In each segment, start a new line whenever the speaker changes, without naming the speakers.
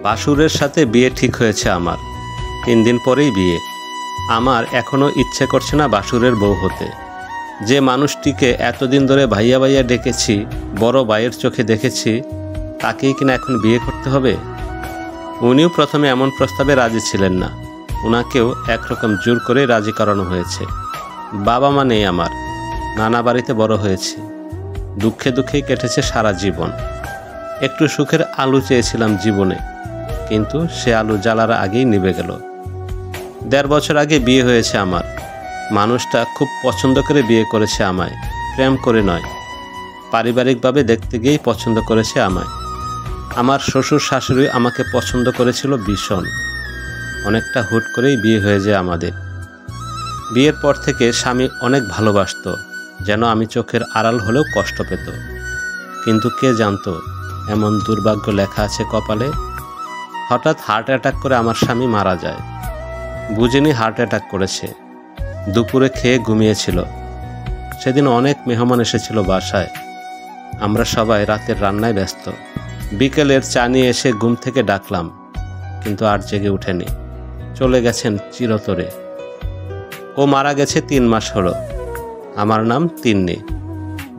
বাসুরের সাথে বিয়ে ঠিক হয়েছে আমার। 3 দিন পরেই বিয়ে। আমার এখনও ইচ্ছে করছে না বাসুরের বউ হতে। যে মানুষটিকে এতদিন ধরে ভাইয়া ভাইয়া ডেকেছি, বড় ভাইয়ের চোখে দেখেছি, তাকেই কিনা এখন বিয়ে করতে হবে। উনিও প্রথমে এমন প্রস্তাবে রাজি ছিলেন না। ওনাকেও একরকম জোর করে রাজি করানো হয়েছে। বাবা মা নেই আমার, নানা বাড়িতে বড় হয়েছি। দুঃখে দুঃখেই কেটেছে সারা জীবন। একটু সুখের আলো চেয়েছিলাম জীবনে, কিন্তু সে আলো জ্বালার আগেই নিভে গেল। 1.5 বছর আগে বিয়ে হয়েছে আমার। মানুষটা খুব পছন্দ করে বিয়ে করেছে আমায়, প্রেম করে নয়। পারিবারিকভাবে দেখতে গিয়েই পছন্দ করেছে আমায়। আমার শ্বশুর শাশুড়ি আমাকে পছন্দ করেছিল ভীষণ। অনেকটা হুট করেই বিয়ে হয়ে যায় আমাদের। বিয়ের পর থেকে স্বামী অনেক ভালোবাসত, যেন আমি চোখের আড়াল হলেও কষ্ট পেত। কিন্তু কে জানতো এমন দুর্ভাগ্য লেখা আছে কপালে। হঠাৎ হার্ট অ্যাটাক করে আমার স্বামী মারা যায়। বুঝিনি হার্ট অ্যাটাক করেছে। দুপুরে খেয়ে ঘুমিয়েছিল। সেদিন অনেক মেহমান এসেছিল বাসায়। আমরা সবাই রাতের রান্নায় ব্যস্ত। বিকেলের চা নিয়ে এসে ঘুম থেকে ডাকলাম, কিন্তু আর জেগে ওঠেনি। চলে গেছেন চিরতরে। ও মারা গেছে 3 মাস হলো। আমার নাম তিন্নি।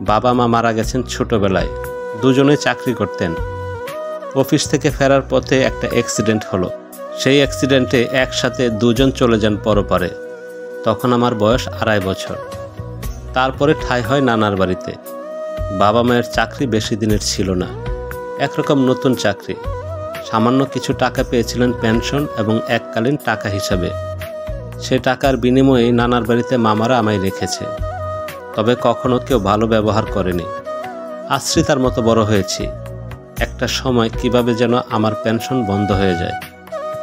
বাবা মা মারা গেছেন ছোটবেলায়। দুজনে চাকরি করতেন। অফিস থেকে ফেরার পথে একটা অ্যাক্সিডেন্ট হলো। সেই অ্যাক্সিডেন্টে একসাথে দুজন চলে যান পরপারে। তখন আমার বয়স 2.5 বছর। তারপরে ঠাঁই হয় নানার বাড়িতে। বাবা মায়ের চাকরি বেশি দিনের ছিল না, একরকম নতুন চাকরি। সামান্য কিছু টাকা পেয়েছিলেন পেনশন এবং এককালীন টাকা হিসাবে। সে টাকার বিনিময়ে নানার বাড়িতে মামারা আমায় রেখেছে। তবে কখনো কেউ ভালো ব্যবহার করেনি। আশ্রিতার মতো বড় হয়েছি। একটা সময় কিভাবে যেন আমার পেনশন বন্ধ হয়ে যায়।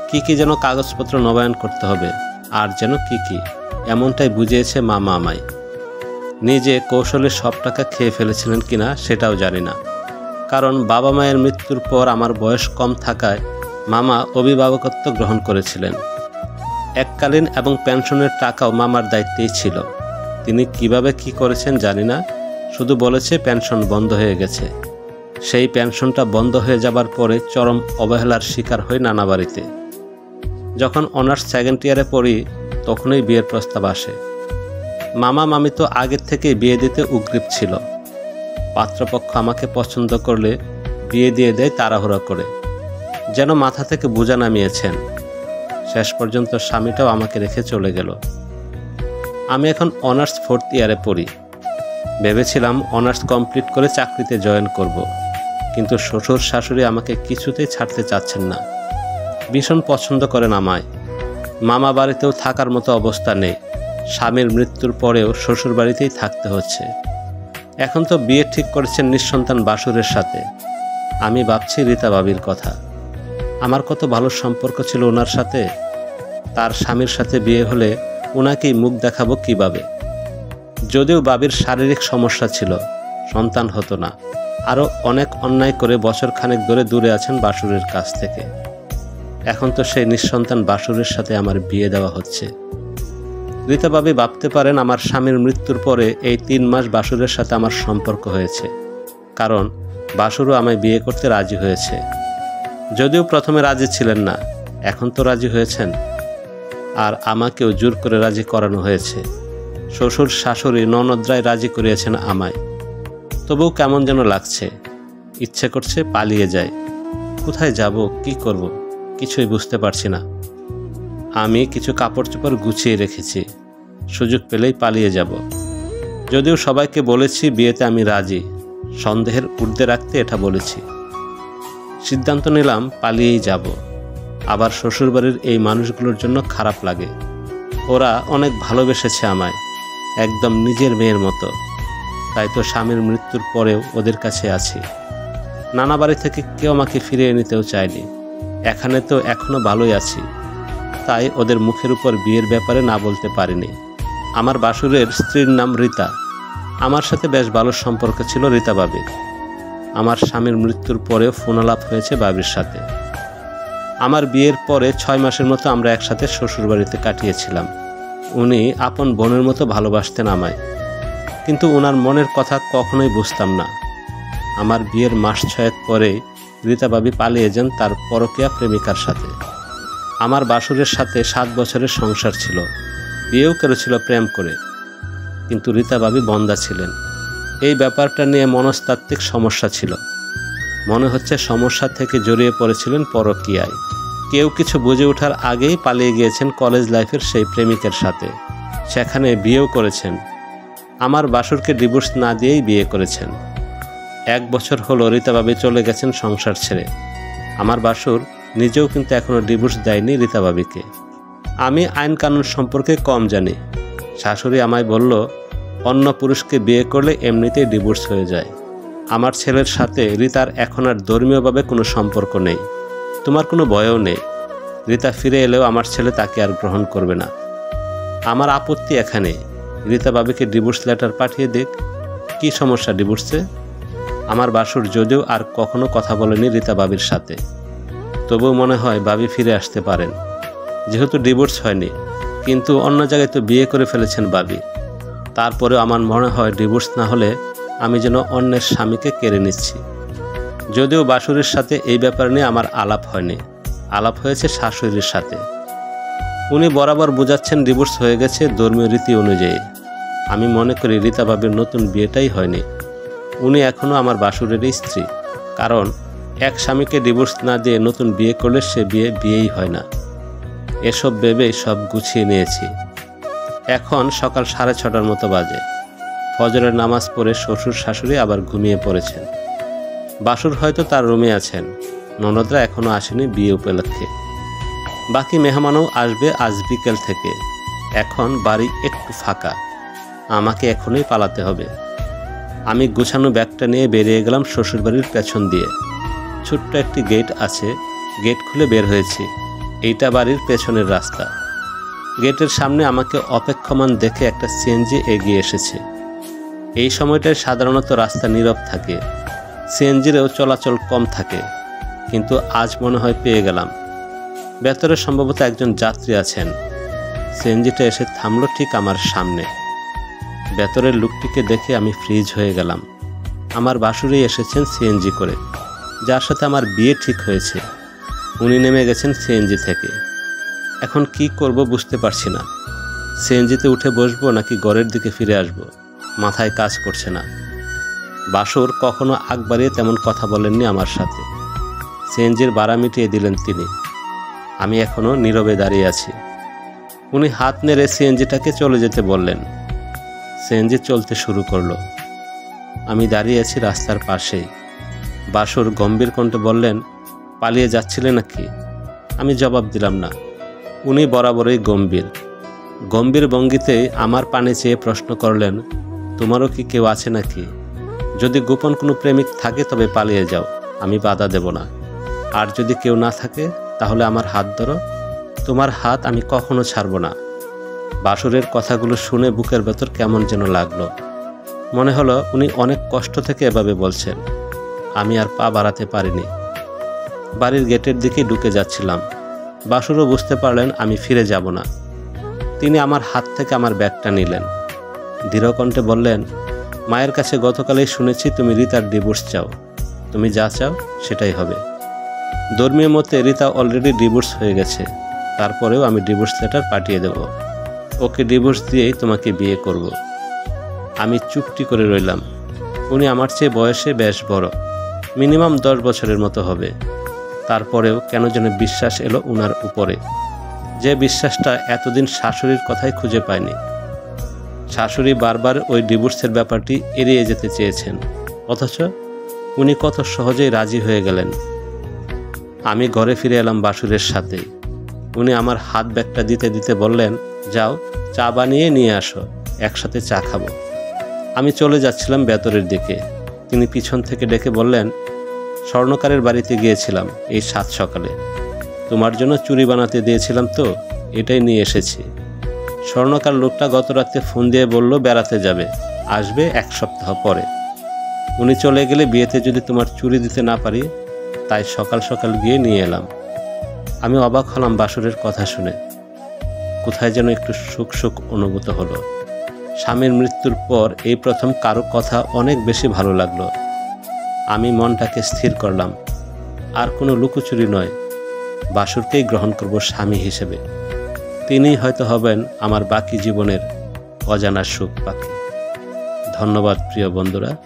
কি যেন কাগজপত্র নবায়ন করতে হবে, আর যেন কি এমনটাই বুঝিয়েছে মামা আমায়। নিজে কৌশলে সব টাকা খেয়ে ফেলেছিলেন কিনা সেটাও জানি না। কারণ বাবা মায়ের মৃত্যুর পর আমার বয়স কম থাকায় মামা অভিভাবকত্ব গ্রহণ করেছিলেন। এককালীন এবং পেনশনের টাকাও মামার দায়িত্বেই ছিল। তিনি কিভাবে কি করেছেন জানি না, শুধু বলেছে পেনশন বন্ধ হয়ে গেছে। সেই পেনশনটা বন্ধ হয়ে যাবার পরে চরম অবহেলার শিকার হই নানা বাড়িতে। যখন অনার্স 2nd ইয়ারে পড়ি, তখনই বিয়ের প্রস্তাব আসে। মামা মামি তো আগের থেকেই বিয়ে দিতে উগ্রীব ছিল। পাত্রপক্ষ আমাকে পছন্দ করলে বিয়ে দিয়ে দেয় তাড়াহুড়া করে, যেন মাথা থেকে বোঝা নামিয়েছেন। শেষ পর্যন্ত স্বামীটাও আমাকে রেখে চলে গেল। আমি এখন অনার্স 4th ইয়ারে পড়ি। ভেবেছিলাম অনার্স কমপ্লিট করে চাকরিতে জয়েন করব, কিন্তু শ্বশুর শাশুড়ি আমাকে কিছুতেই ছাড়তে চাচ্ছেন না। ভীষণ পছন্দ করেন আমায়। মামা বাড়িতেও থাকার মতো অবস্থা নেই। স্বামীর মৃত্যুর পরেও শ্বশুর বাড়িতেই থাকতে হচ্ছে। এখন তো বিয়ে ঠিক করেছেন নিঃসন্তান বাসুরের সাথে। আমি ভাবছি রীতা ভাবির কথা। আমার কত ভালো সম্পর্ক ছিল ওনার সাথে। তার স্বামীর সাথে বিয়ে হলে ওনাকেই মুখ দেখাবো কিভাবে। যদিও বাবির শারীরিক সমস্যা ছিল, সন্তান হতো না। আরও অনেক অন্যায় করে বছরখানেক ধরে দূরে আছেন বাসুরের কাছ থেকে। এখন তো সেই নিঃসন্তান বাসুরের সাথে আমার বিয়ে দেওয়া হচ্ছে। রীতা ভাবি ভাবতে পারেন আমার স্বামীর মৃত্যুর পরে এই 3 মাস বাসুরের সাথে আমার সম্পর্ক হয়েছে, কারণ বাসুরও আমায় বিয়ে করতে রাজি হয়েছে। যদিও প্রথমে রাজি ছিলেন না, এখন তো রাজি হয়েছেন। আর আমাকেও জোর করে রাজি করানো হয়েছে। শ্বশুর শাশুড়ি ননদরাই রাজি করিয়েছেন আমায়। তবুও কেমন যেন লাগছে। ইচ্ছে করছে পালিয়ে যায়। কোথায় যাব, কি করব, কিছুই বুঝতে পারছি না। আমি কিছু কাপড় চোপড় গুছিয়ে রেখেছি, সুযোগ পেলেই পালিয়ে যাব। যদিও সবাইকে বলেছি বিয়েতে আমি রাজি, সন্দেহের ঊর্ধ্বে রাখতে এটা বলেছি। সিদ্ধান্ত নিলাম পালিয়েই যাব। আবার শ্বশুরবাড়ির এই মানুষগুলোর জন্য খারাপ লাগে। ওরা অনেক ভালোবেসেছে আমায়, একদম নিজের মেয়ের মতো। তাই তো স্বামীর মৃত্যুর পরেও ওদের কাছে আছি। নানা বাড়ি থেকে কেউ আমাকে ফিরিয়ে নিতেও চায়নি। এখানে তো এখনো ভালোই আছি, তাই ওদের মুখের উপর বিয়ের ব্যাপারে না বলতে পারিনি। আমার বাসুরের স্ত্রীর নাম রীতা। আমার সাথে বেশ ভালো সম্পর্ক ছিল রীতা ভাবির। আমার স্বামীর মৃত্যুর পরেও ফোনালাপ হয়েছে ভাবির সাথে। আমার বিয়ের পরে 6 মাসের মতো আমরা একসাথে শ্বশুরবাড়িতে কাটিয়েছিলাম। উনি আপন বোনের মতো ভালোবাসতেন আমায়, কিন্তু ওনার মনের কথা কখনোই বুঝতাম না। আমার বিয়ের মাস 6 পরে রীতা ভাবি পালিয়ে যান তার পরকীয়া প্রেমিকার সাথে। আমার বাসুরের সাথে 7 বছরের সংসার ছিল, বিয়েও করেছিল প্রেম করে, কিন্তু রীতা ভাবি বন্ধা ছিলেন। এই ব্যাপারটা নিয়ে মনস্তাত্ত্বিক সমস্যা ছিল। মনে হচ্ছে সমস্যা থেকে জড়িয়ে পড়েছিলেন পরকীয়ায়। কেউ কিছু বুঝে ওঠার আগেই পালিয়ে গিয়েছেন কলেজ লাইফের সেই প্রেমিকের সাথে, সেখানে বিয়েও করেছেন। আমার বাসুরকে ডিভোর্স না দিয়েই বিয়ে করেছেন। 1 বছর হলো রীতা ভাবি চলে গেছেন সংসার ছেড়ে। আমার বাসুর নিজেও কিন্তু এখনও ডিভোর্স দেয়নি রীতা ভাবিকে। আমি আইন কানুন সম্পর্কে কম জানি। শাশুড়ি আমায় বলল, অন্য পুরুষকে বিয়ে করলে এমনিতেই ডিভোর্স হয়ে যায়। আমার ছেলের সাথে রীতার এখন আর ধর্মীয়ভাবে কোনো সম্পর্ক নেই, তোমার কোনো ভয়ও নেই। রীতা ফিরে এলেও আমার ছেলে তাকে আর গ্রহণ করবে না। আমার আপত্তি এখানে, রীতা ভাবিকে ডিভোর্স লেটার পাঠিয়ে দিক। কি সমস্যা ডিভোর্সে? আমার বাসুর যদিও আর কখনো কথা বলেনি রীতা ভাবির সাথে, তবুও মনে হয় ভাবি ফিরে আসতে পারেন। যেহেতু ডিভোর্স হয়নি, কিন্তু অন্য জায়গায় তো বিয়ে করে ফেলেছেন ভাবি। তারপরেও আমার মনে হয় ডিভোর্স না হলে আমি যেন অন্যের স্বামীকে কেড়ে নিচ্ছি। যদিও বাসুরের সাথে এই ব্যাপার নিয়ে আমার আলাপ হয়নি, আলাপ হয়েছে শাশুড়ির সাথে। উনি বরাবর বোঝাচ্ছেন ডিভোর্স হয়ে গেছে ধর্মীয় রীতি অনুযায়ী। আমি মনে করি রীতা ভাবির নতুন বিয়েটাই হয়নি। উনি এখনও আমার বাসুরেরই স্ত্রী, কারণ এক স্বামীকে ডিভোর্স না দিয়ে নতুন বিয়ে করলে সে বিয়েই হয় না। এসব ভেবেই সব গুছিয়ে নিয়েছি। এখন সকাল 6:30টার মতো বাজে। ফজরের নামাজ পড়ে শ্বশুর শাশুড়ি আবার ঘুমিয়ে পড়েছেন। বাসুর হয়তো তার রুমে আছেন, ননদরা এখনও আসেনি বিয়ে উপলক্ষে। বাকি মেহমানও আসবে আজ বিকেল থেকে। এখন বাড়ি একটু ফাঁকা, আমাকে এখনই পালাতে হবে। আমি গুছানো ব্যাগটা নিয়ে বেরিয়ে গেলাম শ্বশুরবাড়ির পেছন দিয়ে। ছোট্ট একটি গেট আছে, গেট খুলে বের হয়েছি। এইটা বাড়ির পেছনের রাস্তা। গেটের সামনে আমাকে অপেক্ষমান দেখে একটা সিএনজি এগিয়ে এসেছে। এই সময়টায় সাধারণত রাস্তা নীরব থাকে, সিএনজিরও চলাচল কম থাকে, কিন্তু আজ মনে হয় পেয়ে গেলাম। ভেতরে সম্ভবত একজন যাত্রী আছেন। সিএনজিটা এসে থামলো ঠিক আমার সামনে। ভেতরের লোকটিকে দেখে আমি ফ্রিজ হয়ে গেলাম। আমার বাসুরি এসেছেন সিএনজি করে, যার সাথে আমার বিয়ে ঠিক হয়েছে। উনি নেমে গেছেন সিএনজি থেকে। এখন কি করব বুঝতে পারছি না। সিএনজিতে উঠে বসবো নাকি ঘরের দিকে ফিরে আসব, মাথায় কাজ করছে না। বাসুর কখনো আগ বাড়িয়ে তেমন কথা বলেননি আমার সাথে। সিএনজির ভাড়া মিটিয়ে দিলেন তিনি। আমি এখনও নীরবে দাঁড়িয়ে আছি। উনি হাত নেড়ে সিএনজিটাকে চলে যেতে বললেন। সিএনজি চলতে শুরু করলো। আমি দাঁড়িয়ে আছি রাস্তার পাশেই। বাসুর গম্ভীর কণ্ঠে বললেন, পালিয়ে যাচ্ছিলে নাকি? আমি জবাব দিলাম না। উনি বরাবরই গম্ভীর ভঙ্গিতে আমার পানে চেয়ে প্রশ্ন করলেন, তোমারও কি কেউ আছে নাকি? যদি গোপন কোনো প্রেমিক থাকে তবে পালিয়ে যাও, আমি বাধা দেব না। আর যদি কেউ না থাকে তাহলে আমার হাত ধরো, তোমার হাত আমি কখনো ছাড়ব না। বাসুরের কথাগুলো শুনে বুকের ভেতর কেমন যেন লাগলো। মনে হলো উনি অনেক কষ্ট থেকে এভাবে বলছেন। আমি আর পা বাড়াতে পারিনি। বাড়ির গেটের দিকে ঢুকে যাচ্ছিলাম। বাসুরও বুঝতে পারলেন আমি ফিরে যাব না। তিনি আমার হাত থেকে আমার ব্যাগটা নিলেন। দৃঢ়কণ্ঠে বললেন, মায়ের কাছে গতকালই শুনেছি তুমি রীতার ডিভোর্স চাও। তুমি যা চাও সেটাই হবে। ধর্মীয় মতে রীতা অলরেডি ডিভোর্স হয়ে গেছে, তারপরেও আমি ডিভোর্স লেটার পাঠিয়ে দেব। ওকে ডিভোর্স দিয়েই তোমাকে বিয়ে করব। আমি চুপটি করে রইলাম। উনি আমার চেয়ে বয়সে বেশ বড়, মিনিমাম 10 বছরের মতো হবে। তারপরেও কেন যেন বিশ্বাস এলো উনার উপরে, যে বিশ্বাসটা এতদিন শাশুড়ির কথাই খুঁজে পায়নি। শাশুড়ি বারবার ওই ডিভোর্সের ব্যাপারটি এড়িয়ে যেতে চেয়েছেন, অথচ উনি কত সহজেই রাজি হয়ে গেলেন। আমি ঘরে ফিরে এলাম বাসুরের সাথে। উনি আমার হাত ব্যাগটা দিতে দিতে বললেন, যাও চা বানিয়ে নিয়ে আসো, একসাথে চা খাবো। আমি চলে যাচ্ছিলাম ভেতরের দিকে। তিনি পিছন থেকে ডেকে বললেন, স্বর্ণকারের বাড়িতে গিয়েছিলাম এই 7 সকালে। তোমার জন্য চুড়ি বানাতে দিয়েছিলাম তো, এটাই নিয়ে এসেছি। স্বর্ণকার লোকটা গত রাতে ফোন দিয়ে বলল বেড়াতে যাবে, আসবে 1 সপ্তাহ পরে। উনি চলে গেলে বিয়েতে যদি তোমার চুড়ি দিতে না পারি, তাই সকাল সকাল গিয়ে নিয়ে এলাম। আমি অবাক হলাম বাসুরের কথা শুনে। কোথায় যেন একটু সুখ অনুভূত হলো। স্বামীর মৃত্যুর পর এই প্রথম কারো কথা অনেক বেশি ভালো লাগলো। আমি মনটাকে স্থির করলাম। আর কোনো লুকোচুরি নয়, বাসুরকেই গ্রহণ করব স্বামী হিসেবে। তিনিই হয়তো হবেন আমার বাকি জীবনের অজানা সুখ পাখি। ধন্যবাদ প্রিয় বন্ধুরা।